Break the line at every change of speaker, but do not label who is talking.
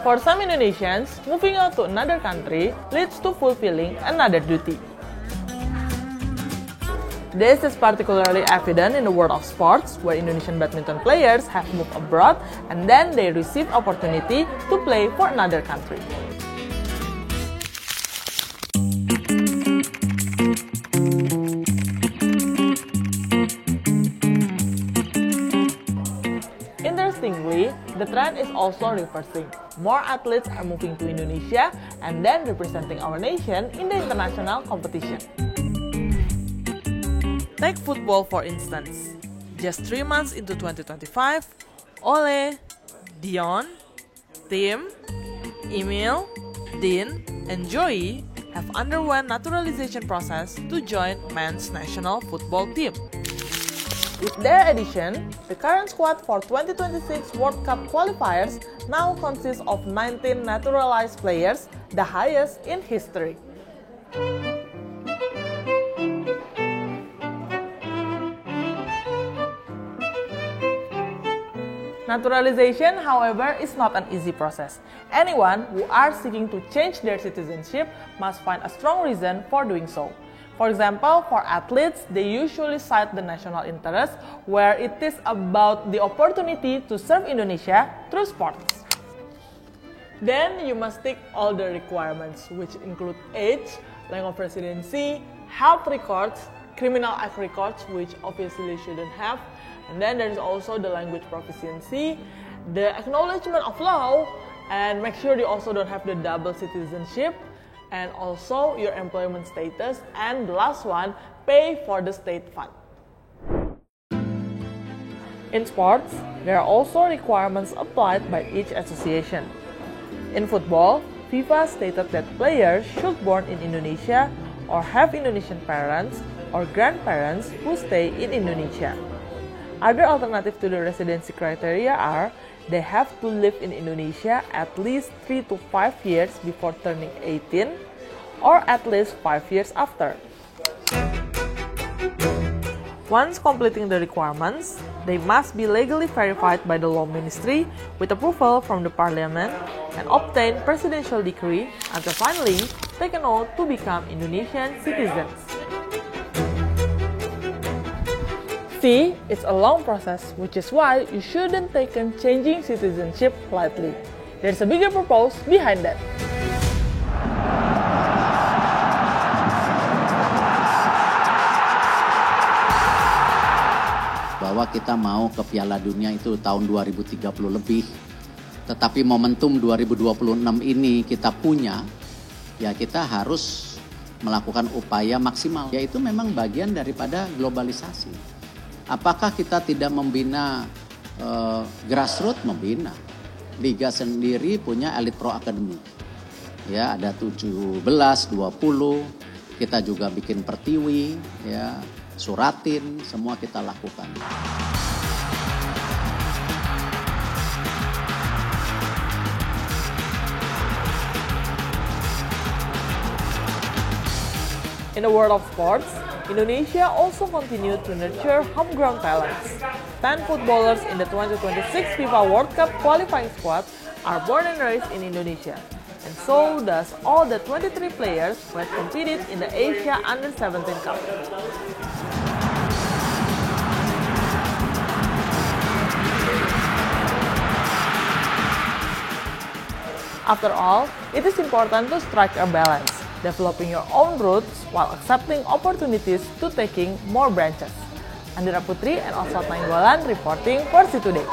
For some Indonesians, moving out to another country leads to fulfilling another duty. This is particularly evident in the world of sports, where Indonesian badminton players have moved abroad and then they receive opportunity to play for another country. Interestingly, the trend is also reversing. More athletes are moving to Indonesia and then representing our nation in the international competition. Take football for instance. Just 3 months into 2025, Ole, Dion, Tim, Emil, Dean, and Joey have underwent naturalization process to join men's national football team. With their addition, the current squad for 2026 World Cup qualifiers now consists of 19 naturalized players, the highest in history. Naturalization, however, is not an easy process. Anyone who are seeking to change their citizenship must find a strong reason for doing so. For example, for athletes, they usually cite the national interest, where it is about the opportunity to serve Indonesia through sports. Then you must tick all the requirements, which include age, length of residency, health records, criminal act records, which obviously shouldn't have, and then there is also the language proficiency, the acknowledgement of law, and make sure you also don't have the double citizenship, and also your employment status, and the last one, pay for the state fund. In sports, there are also requirements applied by each association. In football, FIFA stated that players should born in Indonesia or have Indonesian parents or grandparents who stay in Indonesia. Other alternatives to the residency criteria are they have to live in Indonesia at least 3 to 5 years before turning 18 or at least 5 years after. Once completing the requirements, they must be legally verified by the Law Ministry with approval from the Parliament and obtain presidential decree until finally they can oath to become Indonesian citizens. See, it's a long process, which is why you shouldn't take changing citizenship lightly. There's a bigger purpose behind that.
Bahwa kita mau ke Piala Dunia itu tahun 2030 lebih, tetapi momentum 2026 ini kita punya, ya kita harus melakukan upaya maksimal, yaitu memang bagian daripada globalisasi. Apakah kita tidak membina grassroots? Membina. Liga sendiri punya Elite Pro Academy. Ya, ada 17, 20. Kita juga bikin Pertiwi, ya, Suratin, semua kita lakukan.
In the world of sports, Indonesia also continued to nurture homegrown talents. 10 footballers in the 2026 FIFA World Cup qualifying squad are born and raised in Indonesia. And so does all the 23 players who have competed in the Asia Under-17 Cup. After all, it is important to strike a balance, developing your own roots while accepting opportunities to taking more branches. Andira Putri and Oswald Nainggolan reporting for Si Today.